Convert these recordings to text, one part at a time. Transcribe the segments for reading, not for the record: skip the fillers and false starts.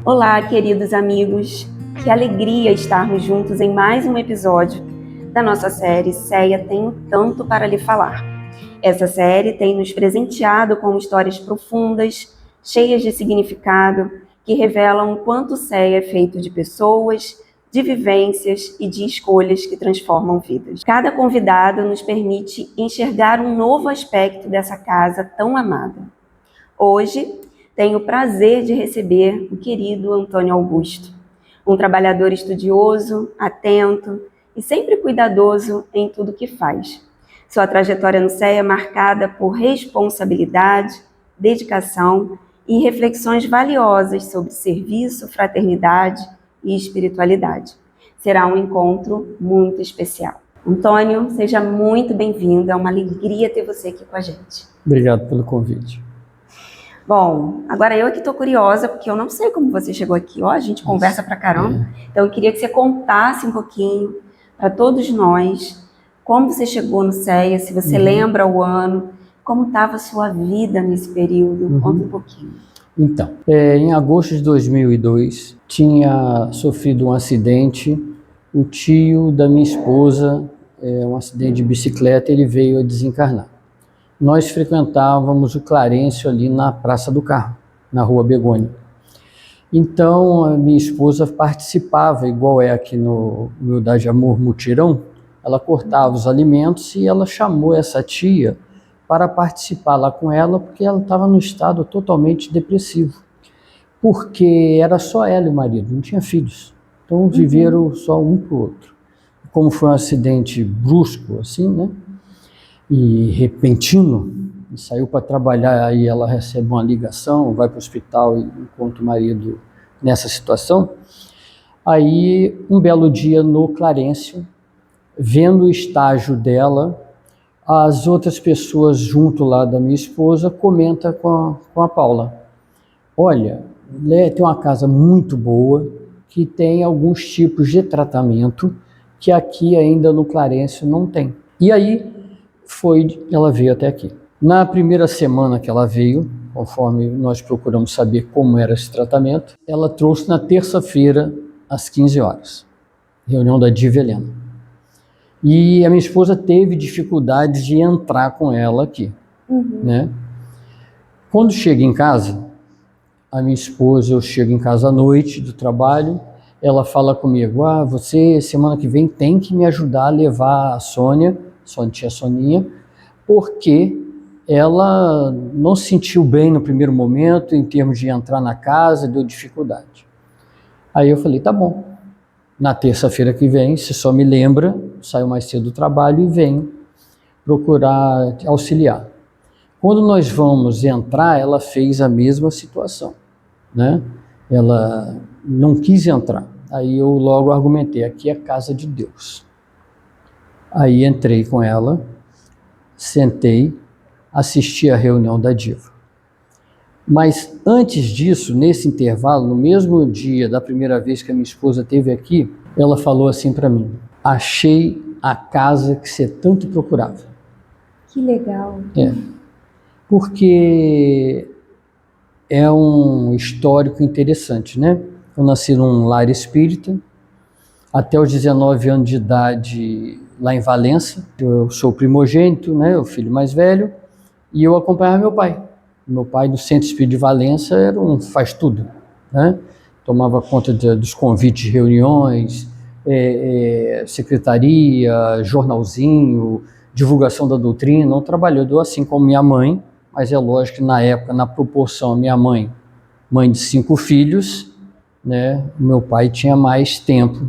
Olá, queridos amigos. Que alegria estarmos juntos em mais um episódio da nossa série Ceia Tem Tanto para Lhe Falar. Essa série tem nos presenteado com histórias profundas, cheias de significado, que revelam o quanto Ceia é feito de pessoas, de vivências e de escolhas que transformam vidas. Cada convidado nos permite enxergar um novo aspecto dessa casa tão amada. Hoje, tenho o prazer de receber o querido Antônio Augusto, um trabalhador estudioso, atento e sempre cuidadoso em tudo que faz. Sua trajetória no CEA é marcada por responsabilidade, dedicação e reflexões valiosas sobre serviço, fraternidade e espiritualidade. Será um encontro muito especial. Antônio, seja muito bem-vindo, é uma alegria ter você aqui com a gente. Obrigado pelo convite. Bom, agora eu que estou curiosa, porque eu não sei como você chegou aqui. Ó, a gente conversa pra caramba. Então eu queria que você contasse um pouquinho para todos nós como você chegou no CEA, se você lembra o ano, como estava a sua vida nesse período. Conta um pouquinho. Então, em agosto de 2002, tinha sofrido um acidente. O tio da minha esposa, um acidente de bicicleta, ele veio a desencarnar. Nós frequentávamos o Clarencio ali na Praça do Carmo, na Rua Begônia. Então, a minha esposa participava, igual é aqui no Humildade e Amor Mutirão, ela cortava os alimentos e ela chamou essa tia para participar lá com ela, porque ela estava num estado totalmente depressivo. Porque era só ela e o marido, não tinha filhos. Então, viveram só um para o outro. Como foi um acidente brusco, assim, né? E repentino, saiu para trabalhar, aí ela recebe uma ligação, vai para o hospital e encontra o marido nessa situação. Aí, um belo dia no Clarencio, vendo o estágio dela, as outras pessoas junto lá da minha esposa comentam com a Paula: olha, tem uma casa muito boa, que tem alguns tipos de tratamento que aqui ainda no Clarencio não tem. E aí, ela veio até aqui. Na primeira semana que ela veio, conforme nós procuramos saber como era esse tratamento, ela trouxe na terça-feira, às 15 horas, reunião da Diva Helena. E a minha esposa teve dificuldade de entrar com ela aqui, né? Quando chega em casa, a minha esposa, eu chego em casa à noite do trabalho, ela fala comigo: você semana que vem tem que me ajudar a levar a Sônia, tia Soninha, porque ela não se sentiu bem no primeiro momento, em termos de entrar na casa, deu dificuldade. Aí eu falei: tá bom, na terça-feira que vem, você só me lembra, saio mais cedo do trabalho e venho procurar auxiliar. Quando nós vamos entrar, ela fez a mesma situação, né? Ela não quis entrar. Aí eu logo argumentei: aqui é a casa de Deus. Aí entrei com ela, sentei, assisti a reunião da Diva. Mas antes disso, nesse intervalo, no mesmo dia da primeira vez que a minha esposa esteve aqui, ela falou assim para mim: achei a casa que você tanto procurava. Que legal. Porque é um histórico interessante, né? Eu nasci num lar espírita, até os 19 anos de idade lá em Valença. Eu sou o primogênito, né, o filho mais velho, e eu acompanhava meu pai. Meu pai, do Centro Espírita de Valença, era um faz-tudo, né? Tomava conta dos convites de reuniões, secretaria, jornalzinho, divulgação da doutrina, um trabalhador assim como minha mãe, mas é lógico que na época, na proporção, minha mãe de 5 filhos, né, meu pai tinha mais tempo.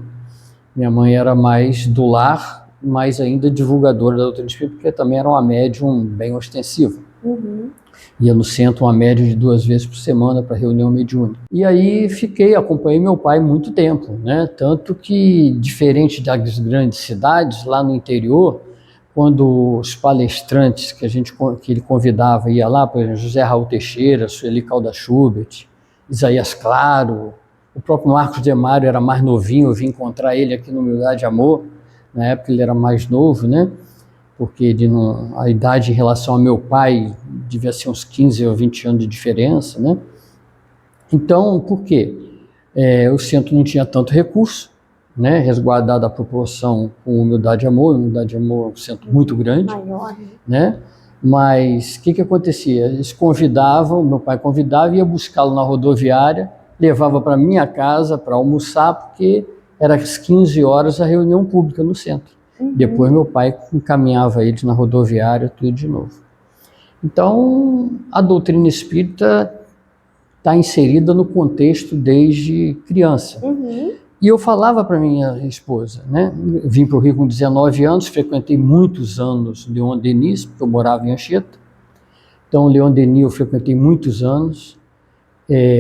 Minha mãe era mais do lar, mais ainda divulgadora da doutrina espírita, porque também era uma médium bem ostensiva. Ia no centro uma média de 2 vezes por semana para reunião mediúnica. E aí acompanhei meu pai muito tempo, né? Tanto que, diferente das grandes cidades, lá no interior, quando os palestrantes que ele convidava ia lá, por exemplo, José Raul Teixeira, Sueli Caldas Schubert, Isaías Claro, o próprio Marcos Demário era mais novinho, eu vim encontrar ele aqui no Humildade e Amor. Na época ele era mais novo, né? Porque a idade em relação ao meu pai devia ser uns 15 ou 20 anos de diferença, né? Então, por quê? O centro não tinha tanto recurso, né, resguardado a proporção com Humildade e Amor. Humildade e Amor é um centro muito grande, Maior, né? Mas o que acontecia? Eles convidavam, meu pai convidava, ia buscá-lo na rodoviária, levava para minha casa para almoçar, porque era às 15 horas a reunião pública no centro. Depois meu pai encaminhava eles na rodoviária, tudo de novo. Então, a doutrina espírita está inserida no contexto desde criança. E eu falava para minha esposa, né? Vim para o Rio com 19 anos, frequentei muitos anos Leon Denis, porque eu morava em Anchieta. Então, Leon Denis eu frequentei muitos anos,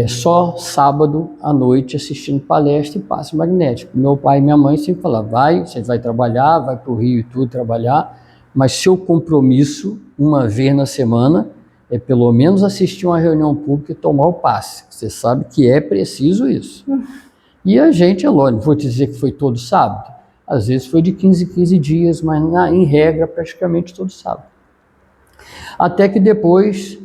só sábado à noite assistindo palestra e passe magnético. Meu pai e minha mãe sempre falavam, você vai trabalhar, vai para o Rio e tudo trabalhar, mas seu compromisso, uma vez na semana, é pelo menos assistir uma reunião pública e tomar o passe. Você sabe que é preciso isso. E a gente, é lógico, não vou te dizer que foi todo sábado. Às vezes foi de 15 em 15 dias, mas em regra, praticamente todo sábado. Até que depois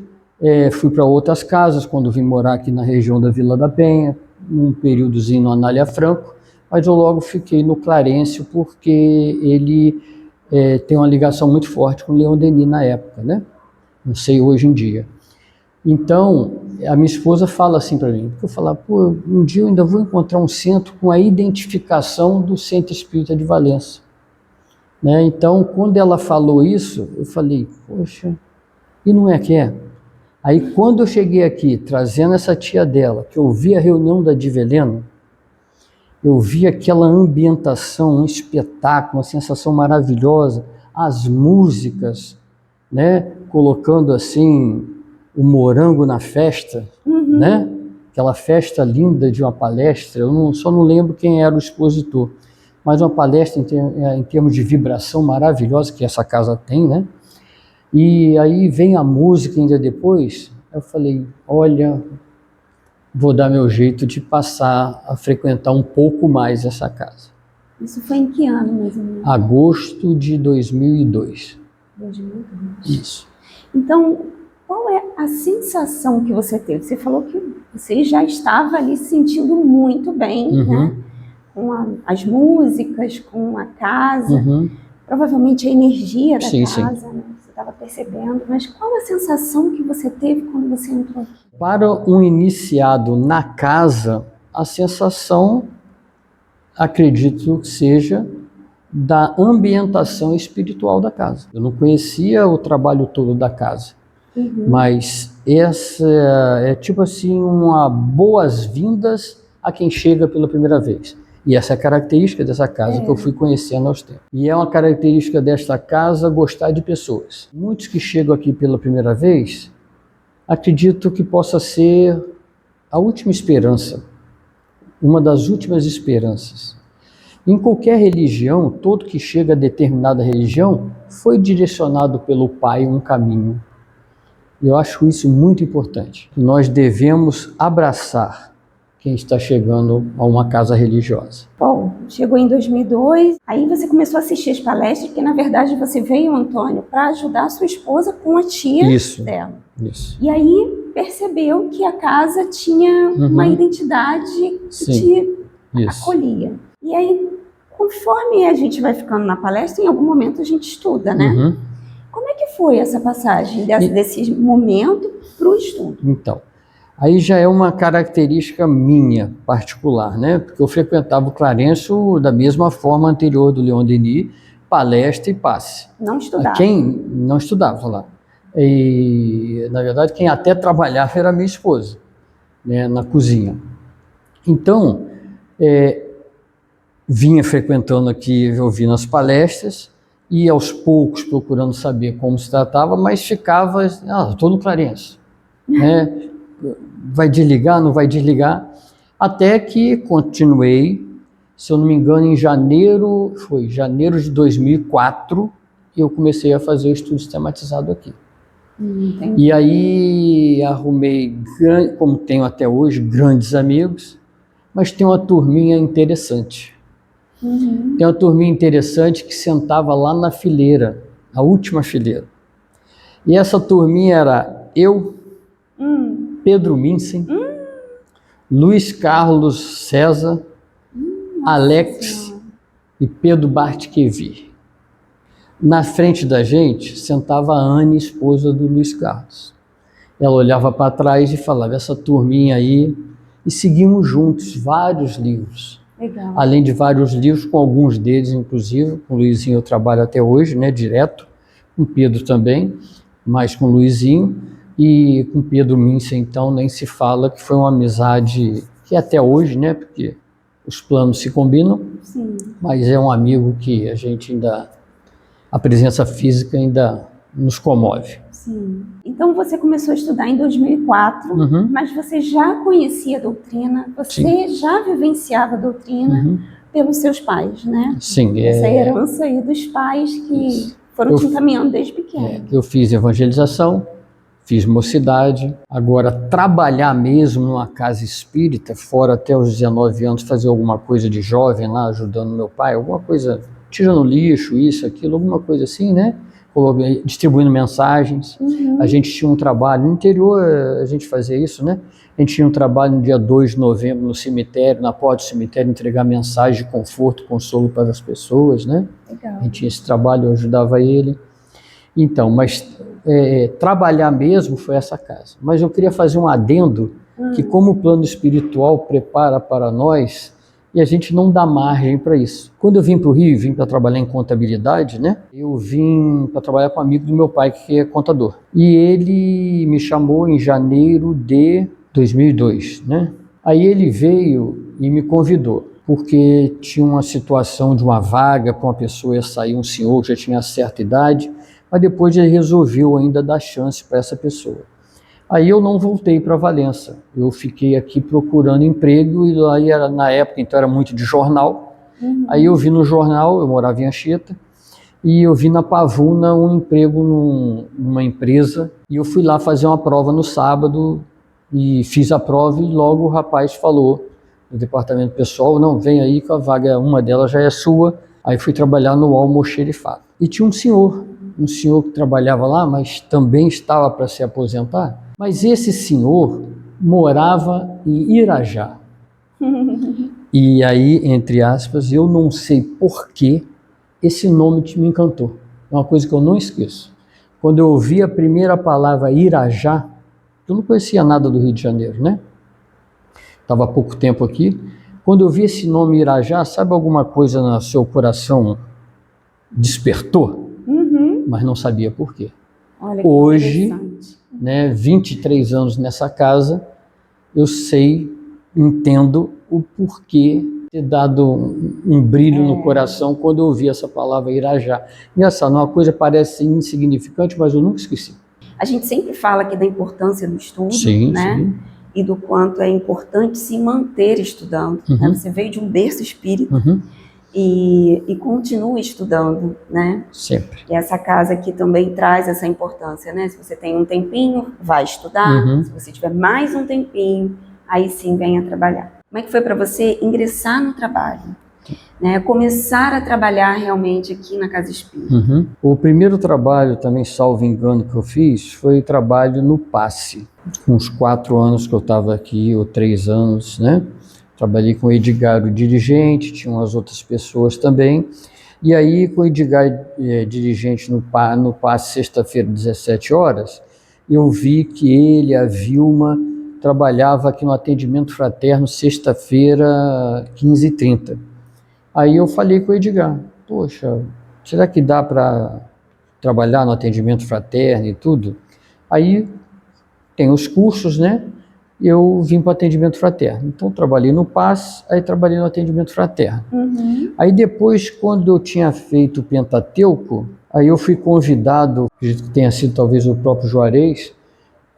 fui para outras casas, quando vim morar aqui na região da Vila da Penha, num períodozinho no Anália Franco, mas eu logo fiquei no Clarencio, porque ele tem uma ligação muito forte com o Leon Denis na época, né? Não sei hoje em dia. Então, a minha esposa fala assim para mim, porque eu falo, um dia eu ainda vou encontrar um centro com a identificação do Centro Espírita de Valença. Né? Então, quando ela falou isso, eu falei, poxa, e não é que é? Aí, quando eu cheguei aqui, trazendo essa tia dela, que eu vi a reunião da Divelena, eu vi aquela ambientação, um espetáculo, uma sensação maravilhosa, as músicas, né? Colocando assim o morango na festa, né? Aquela festa linda de uma palestra. Eu só não lembro quem era o expositor, mas uma palestra em termos de vibração maravilhosa que essa casa tem, né? E aí vem a música ainda depois. Eu falei, olha, vou dar meu jeito de passar a frequentar um pouco mais essa casa. Isso foi em que ano, mais ou menos? Agosto de 2002. 2002. Isso. Então, qual é a sensação que você teve? Você falou que você já estava ali se sentindo muito bem, né? Com as músicas, com a casa, provavelmente a energia da casa, né? Você estava percebendo, mas qual a sensação que você teve quando você entrou aqui? Para um iniciado na casa, a sensação, acredito que seja da ambientação espiritual da casa. Eu não conhecia o trabalho todo da casa, mas essa é tipo assim uma boas-vindas a quem chega pela primeira vez. E essa é a característica dessa casa que eu fui conhecendo aos tempos. E é uma característica desta casa gostar de pessoas. Muitos que chegam aqui pela primeira vez, acredito que possa ser a última esperança, uma das últimas esperanças. Em qualquer religião, todo que chega a determinada religião foi direcionado pelo Pai um caminho. Eu acho isso muito importante. Nós devemos abraçar quem está chegando a uma casa religiosa. Bom, chegou em 2002, aí você começou a assistir as palestras, porque na verdade você veio, Antônio, para ajudar a sua esposa com a tia dela. Isso. E aí percebeu que a casa tinha uma identidade que te acolhia. E aí, conforme a gente vai ficando na palestra, em algum momento a gente estuda, né? Como é que foi essa passagem desse momento para o estudo? Então, aí já é uma característica minha particular, né? Porque eu frequentava o Clarencio da mesma forma anterior do Leon Denis, palestra e passe. Não estudava? Quem não estudava lá. E, na verdade, quem até trabalhava era a minha esposa, né, na cozinha. Então, vinha frequentando aqui, ouvindo as palestras, e aos poucos procurando saber como se tratava, mas ficava, estou no Clarencio, né? Vai desligar, não vai desligar? Até que continuei, se eu não me engano, em janeiro de 2004, eu comecei a fazer o estudo sistematizado aqui. E aí arrumei, como tenho até hoje, grandes amigos, mas tem uma turminha interessante. Tem uma turminha interessante que sentava lá na fileira, a última fileira. E essa turminha era eu, Pedro Minsen, Luiz Carlos César, Alex e Pedro Bartquevi. Na frente da gente sentava a Anne, esposa do Luiz Carlos. Ela olhava para trás e falava, essa turminha aí, e seguimos juntos vários livros. Legal. Além de vários livros, com alguns deles, inclusive, com o Luizinho eu trabalho até hoje, né, direto, com o Pedro também, mas com o Luizinho, e com Pedro Minça, então, nem se fala, que foi uma amizade que até hoje, né, porque os planos se combinam, Sim. mas é um amigo que a gente ainda, a presença física ainda nos comove. Sim. Então você começou a estudar em 2004, mas você já conhecia a doutrina, você já vivenciava a doutrina pelos seus pais, né? Sim. Essa herança aí dos pais que foram te encaminhando desde pequeno. Eu fiz evangelização, fiz mocidade, agora trabalhar mesmo numa casa espírita, fora até os 19 anos, fazer alguma coisa de jovem lá, ajudando meu pai, alguma coisa, tirando lixo, isso, aquilo, alguma coisa assim, né? Distribuindo mensagens. A gente tinha um trabalho, no interior a gente fazia isso, né? A gente tinha um trabalho no dia 2 de novembro no cemitério, na porta do cemitério, entregar mensagem de conforto, consolo para as pessoas, né? Legal. A gente tinha esse trabalho, eu ajudava ele. Então, mas trabalhar mesmo foi essa casa. Mas eu queria fazer um adendo, que como o plano espiritual prepara para nós, e a gente não dá margem para isso. Quando eu vim para o Rio, vim para trabalhar em contabilidade, né? Eu vim para trabalhar com um amigo do meu pai, que é contador. E ele me chamou em janeiro de 2002, né? Aí ele veio e me convidou, porque tinha uma situação de uma vaga para uma pessoa ia sair, um senhor que já tinha certa idade, mas depois ele resolveu ainda dar chance para essa pessoa. Aí eu não voltei para Valença, eu fiquei aqui procurando emprego, e lá era, na época, então era muito de jornal. Aí eu vi no jornal, eu morava em Anchieta, e eu vi na Pavuna um emprego numa empresa, e eu fui lá fazer uma prova no sábado, e fiz a prova, e logo o rapaz falou, do departamento pessoal, não, vem aí que a vaga, uma delas já é sua. Aí fui trabalhar no almoxerifado. E tinha um senhor que trabalhava lá, mas também estava para se aposentar. Mas esse senhor morava em Irajá. E aí, entre aspas, eu não sei por que esse nome me encantou. É uma coisa que eu não esqueço. Quando eu ouvi a primeira palavra Irajá, eu não conhecia nada do Rio de Janeiro, né? Estava há pouco tempo aqui. Quando eu vi esse nome Irajá, sabe alguma coisa no seu coração despertou? Mas não sabia por quê. Olha que hoje, né, 23 anos nessa casa, eu sei, entendo o porquê ter dado um brilho no coração quando eu ouvi essa palavra Irajá. Engraçado, uma coisa parece insignificante, mas eu nunca esqueci. A gente sempre fala aqui da importância do estudo, sim, né? Sim. E do quanto é importante se manter estudando. Né? Você veio de um berço espírita e continua estudando, né? Sempre. E essa casa aqui também traz essa importância, né? Se você tem um tempinho, vai estudar. Se você tiver mais um tempinho, aí sim venha trabalhar. Como é que foi para você ingressar no trabalho? Né? Começar a trabalhar realmente aqui na Casa Espírita. O primeiro trabalho, também salvo engano, que eu fiz, foi o trabalho no Passe. Com uns 4 anos que eu estava aqui, ou 3 anos, né? Trabalhei com o Edgar, o dirigente, tinha umas outras pessoas também. E aí, com o Edgar, dirigente no Passe, sexta-feira, 17 horas, eu vi que ele, a Vilma, trabalhava aqui no atendimento fraterno, sexta-feira, 15h30. Aí eu falei com o Edgar, poxa, será que dá para trabalhar no atendimento fraterno e tudo? Aí tem os cursos, né? Eu vim para o atendimento fraterno. Então trabalhei no Passe, aí trabalhei no atendimento fraterno. Aí depois, quando eu tinha feito o Pentateuco, aí eu fui convidado, acredito que tenha sido talvez o próprio Juarez,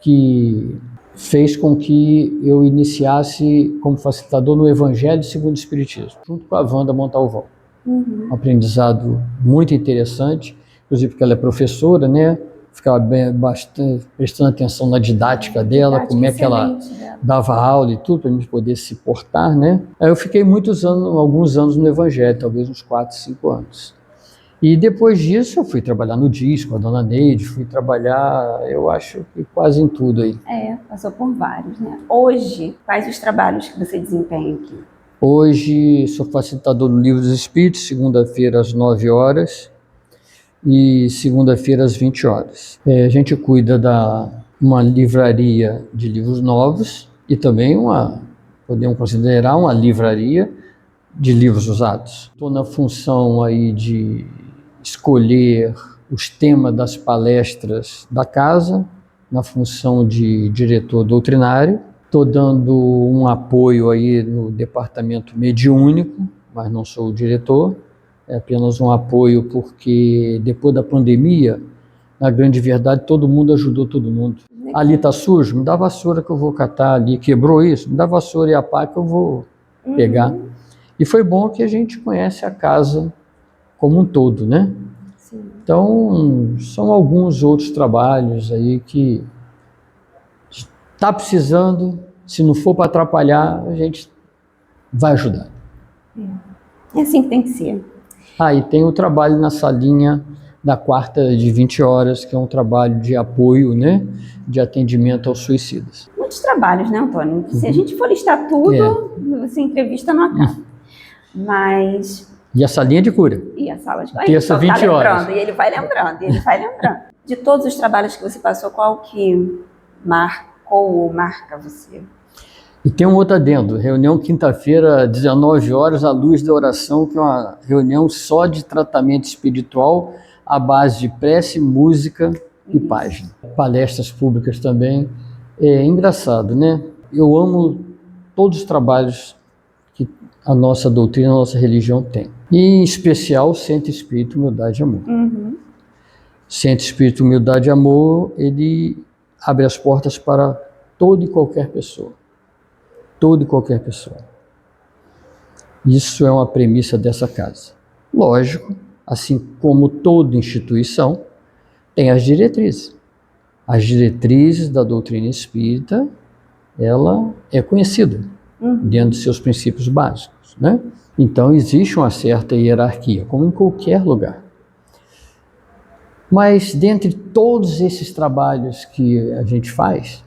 que fez com que eu iniciasse como facilitador no Evangelho segundo o Espiritismo, junto com a Wanda Montalvão. Um aprendizado muito interessante, inclusive porque ela é professora, né? Ficava bastante prestando atenção na didática dela, como é que ela dava aula e tudo, para a gente poder se portar, né? Aí eu fiquei alguns anos no Evangelho, talvez uns 4, 5 anos. E depois disso eu fui trabalhar no disco, a dona Neide, fui trabalhar, eu acho que quase em tudo aí. Passou por vários, né? Hoje, quais os trabalhos que você desempenha aqui? Hoje sou facilitador do Livro dos Espíritos, segunda-feira às 9 horas e segunda-feira às 20 horas. A gente cuida uma livraria de livros novos e também podemos considerar uma livraria de livros usados. Estou na função aí de escolher os temas das palestras da casa, na função de diretor doutrinário. Estou dando um apoio aí no departamento mediúnico, mas não sou o diretor, é apenas um apoio porque depois da pandemia, na grande verdade, todo mundo ajudou todo mundo. Ali está sujo, me dá vassoura que eu vou catar ali, quebrou isso, me dá vassoura e a pá que eu vou pegar. E foi bom que a gente conhece a casa como um todo, né? Sim. Então, são alguns outros trabalhos aí que está precisando, se não for para atrapalhar, a gente vai ajudar. É assim que tem que ser. E tem o trabalho na salinha da quarta de 20 horas, que é um trabalho de apoio, né? De atendimento aos suicidas. Muitos trabalhos, né, Antônio? Se a gente for listar tudo, essa entrevista não acaba. Mas... E a salinha de cura? E a sala de cura. Terça, 20 horas. E ele vai lembrando, De todos os trabalhos que você passou, qual que marcou ou marca você? E tem um outro adendo, reunião quinta-feira, 19 horas, à luz da oração, que é uma reunião só de tratamento espiritual, à base de prece, música e página. Palestras públicas também. É engraçado, né? Eu amo todos os trabalhos que a nossa doutrina, a nossa religião tem. E, em especial, Centro Espírita Humildade e Amor. Centro Espírita Humildade e Amor, ele abre as portas para toda e qualquer pessoa. Toda e qualquer pessoa. Isso é uma premissa dessa casa. Lógico, assim como toda instituição, tem as diretrizes. As diretrizes da doutrina espírita, ela é conhecida dentro dos seus princípios básicos, né? Então, existe uma certa hierarquia, como em qualquer lugar. Mas, dentre todos esses trabalhos que a gente faz,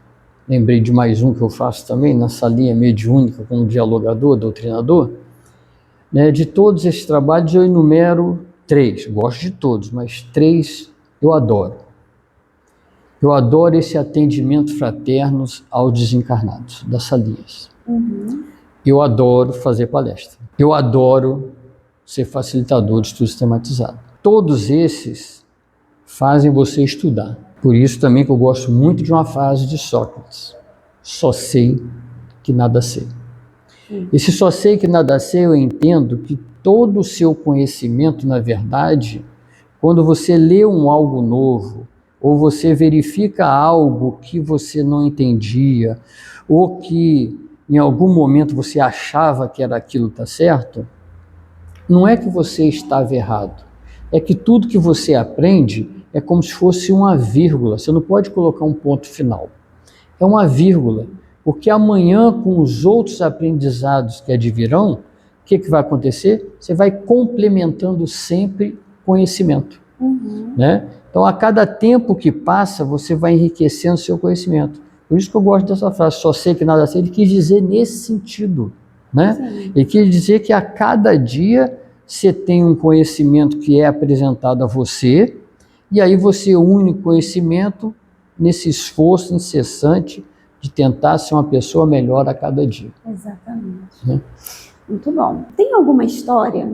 lembrei de mais um que eu faço também, na salinha mediúnica, como dialogador, doutrinador, né? De todos esses trabalhos eu enumero 3, gosto de todos, mas 3 eu adoro. Eu adoro esse atendimento fraterno aos desencarnados, das salinhas. Eu adoro fazer palestra. Eu adoro ser facilitador de estudo sistematizado. Todos esses fazem você estudar. Por isso também que eu gosto muito de uma frase de Sócrates. Só sei que nada sei. Esse só sei que nada sei, eu entendo que todo o seu conhecimento, na verdade, quando você lê algo novo, ou você verifica algo que você não entendia, ou que em algum momento você achava que era aquilo que está certo, não é que você estava errado. É que tudo que você aprende é como se fosse uma vírgula. Você não pode colocar um ponto final. É uma vírgula, porque amanhã, com os outros aprendizados que advirão, o que vai acontecer? Você vai complementando sempre conhecimento. Né? Então, a cada tempo que passa, você vai enriquecendo seu conhecimento. Por isso que eu gosto dessa frase, só sei que nada sei. Ele quis dizer nesse sentido. Né? Ele quis dizer que a cada dia você tem um conhecimento que é apresentado a você, e aí você une o conhecimento nesse esforço incessante de tentar ser uma pessoa melhor a cada dia. Exatamente. Muito bom. Tem alguma história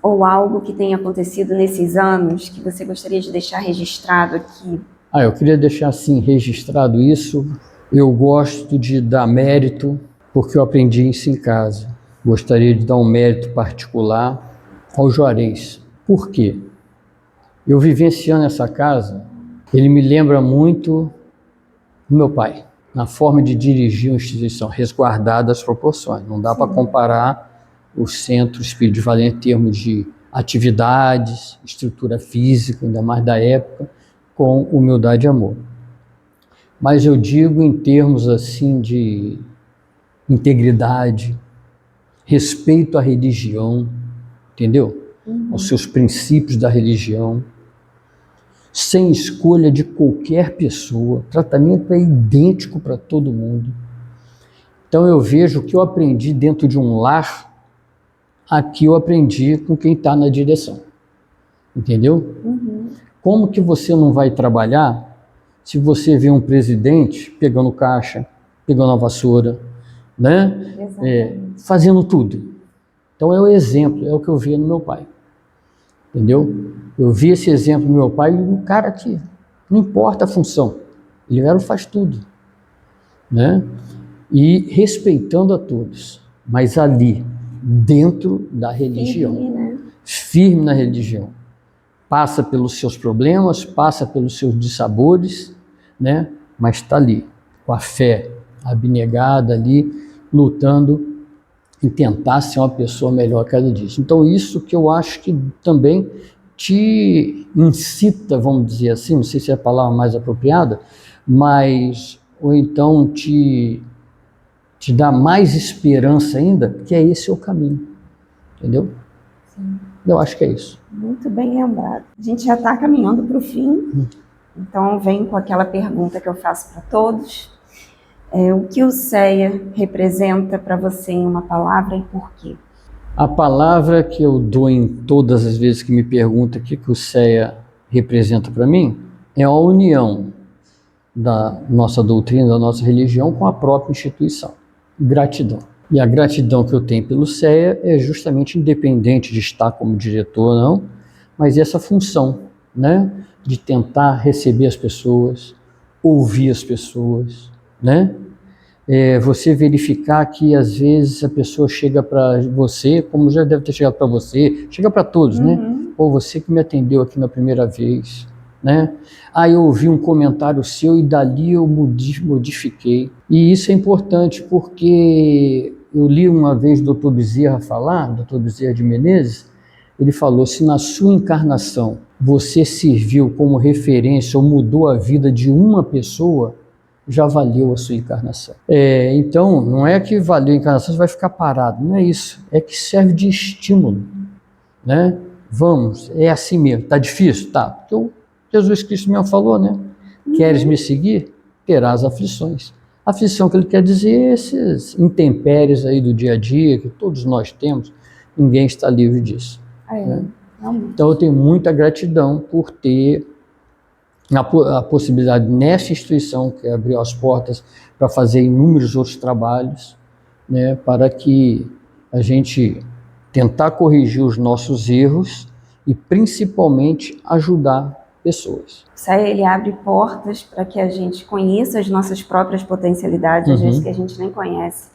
ou algo que tenha acontecido nesses anos que você gostaria de deixar registrado aqui? Eu queria deixar assim registrado isso. Eu gosto de dar mérito porque eu aprendi isso em casa. Gostaria de dar um mérito particular ao Juarez. Por quê? Eu vivenciando essa casa, ele me lembra muito do meu pai, na forma de dirigir uma instituição, resguardada as proporções. Não dá para comparar o Centro Espírita de Valência em termos de atividades, estrutura física, ainda mais da época, com humildade e amor. Mas eu digo em termos assim de integridade, respeito à religião, entendeu? aos seus princípios da religião, sem escolha de qualquer pessoa. O tratamento é idêntico para todo mundo. Então eu vejo que eu aprendi dentro de um lar, aqui eu aprendi com quem está na direção. Entendeu? Como que você não vai trabalhar se você vê um presidente pegando caixa, pegando a vassoura, né? Fazendo tudo. Então é o exemplo, é o que eu via no meu pai. Entendeu? Eu vi esse exemplo no meu pai, um cara que não importa a função, ele era o faz tudo, né? E respeitando a todos, mas ali, dentro da religião, firme na religião. Passa pelos seus problemas, passa pelos seus dissabores, né? Mas está ali, com a fé abnegada ali, lutando em tentar ser uma pessoa melhor a cada dia. Então isso que eu acho que também te incita, vamos dizer assim, não sei se é a palavra mais apropriada, mas, ou então te dá mais esperança ainda, que é esse o caminho, entendeu? Sim. Eu acho que é isso. Muito bem lembrado. A gente já está caminhando para o fim, então vem com aquela pergunta que eu faço para todos. O que o CEA representa para você em uma palavra e por quê? A palavra que eu dou em todas as vezes que me perguntam o que o CEA representa para mim é a união da nossa doutrina, da nossa religião com a própria instituição. Gratidão. E a gratidão que eu tenho pelo CEA é justamente independente de estar como diretor ou não, mas essa função, né, de tentar receber as pessoas, ouvir as pessoas, né? Você verificar que às vezes a pessoa chega para você, como já deve ter chegado para você, chega para todos, né? Ou você que me atendeu aqui na primeira vez, né? Eu ouvi um comentário seu e dali eu modifiquei. E isso é importante porque eu li uma vez o Dr. Bezerra falar, Dr. Bezerra de Menezes, ele falou: se na sua encarnação você serviu como referência ou mudou a vida de uma pessoa, já valeu a sua encarnação. Então, não é que valeu a encarnação, você vai ficar parado, não é isso. É que serve de estímulo, né? Vamos, é assim mesmo. Tá difícil? Tá. Porque o Jesus Cristo mesmo falou, né? Queres me seguir? Terás aflições. A aflição que ele quer dizer é esses intempéries aí do dia a dia, que todos nós temos, ninguém está livre disso. Né? Então, eu tenho muita gratidão por ter a possibilidade nessa instituição que abriu as portas para fazer inúmeros outros trabalhos, né, para que a gente tentar corrigir os nossos erros e principalmente ajudar pessoas. O CEA, ele abre portas para que a gente conheça as nossas próprias potencialidades, às vezes que a gente nem conhece.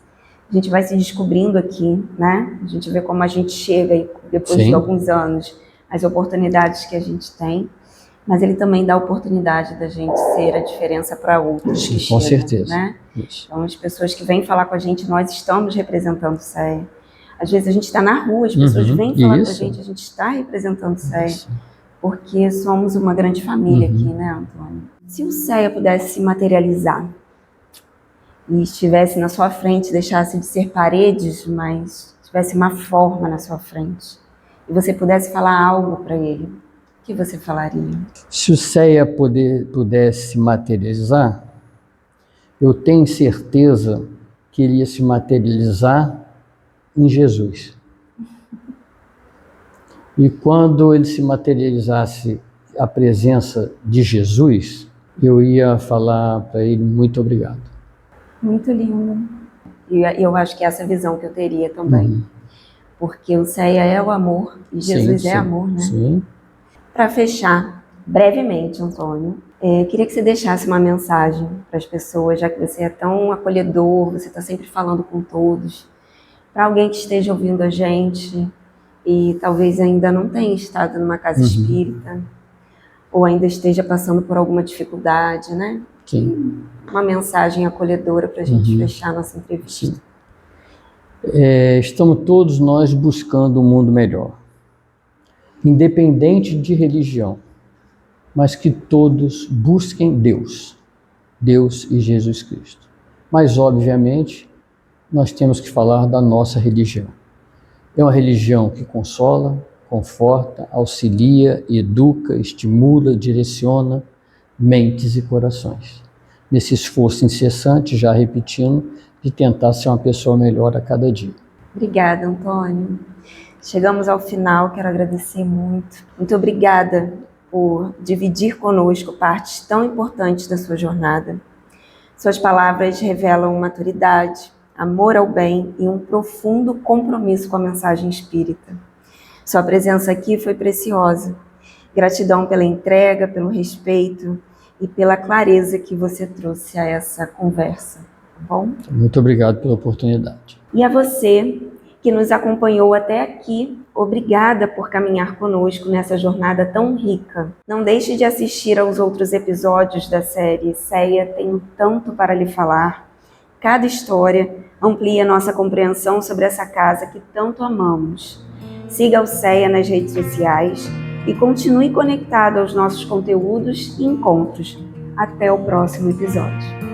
A gente vai se descobrindo aqui, né? A gente vê como a gente chega e depois de alguns anos, as oportunidades que a gente tem. Mas ele também dá a oportunidade da gente ser a diferença para outros. Sim, com certeza. Né? Então, as pessoas que vêm falar com a gente, nós estamos representando o CEA. Às vezes a gente está na rua, as pessoas vêm falar com a gente está representando o CEA. Porque somos uma grande família aqui, né, Antônio? Se o CEA pudesse se materializar e estivesse na sua frente, deixasse de ser paredes, mas tivesse uma forma na sua frente, e você pudesse falar algo para ele, o que você falaria? Se o CEA pudesse se materializar, eu tenho certeza que ele ia se materializar em Jesus. E quando ele se materializasse a presença de Jesus, eu ia falar para ele: muito obrigado. Muito lindo. E eu acho que essa visão que eu teria também. Porque o CEA é o amor e Jesus é amor, né? Sim. Para fechar, brevemente, Antônio, queria que você deixasse uma mensagem para as pessoas, já que você é tão acolhedor, você está sempre falando com todos, para alguém que esteja ouvindo a gente e talvez ainda não tenha estado numa casa espírita, ou ainda esteja passando por alguma dificuldade, né? Sim. Uma mensagem acolhedora para a gente fechar nossa entrevista. Sim. Estamos todos nós buscando um mundo melhor, independente de religião, mas que todos busquem Deus e Jesus Cristo. Mas, obviamente, nós temos que falar da nossa religião. É uma religião que consola, conforta, auxilia, educa, estimula, direciona mentes e corações. Nesse esforço incessante, já repetindo, de tentar ser uma pessoa melhor a cada dia. Obrigada, Antônio. Chegamos ao final, quero agradecer muito. Muito obrigada por dividir conosco partes tão importantes da sua jornada. Suas palavras revelam maturidade, amor ao bem e um profundo compromisso com a mensagem espírita. Sua presença aqui foi preciosa. Gratidão pela entrega, pelo respeito e pela clareza que você trouxe a essa conversa, tá bom? Muito obrigado pela oportunidade. E a você que nos acompanhou até aqui, obrigada por caminhar conosco nessa jornada tão rica. Não deixe de assistir aos outros episódios da série Ceia Tenho Tanto para Lhe Falar. Cada história amplia nossa compreensão sobre essa casa que tanto amamos. Siga o Ceia nas redes sociais e continue conectado aos nossos conteúdos e encontros. Até o próximo episódio.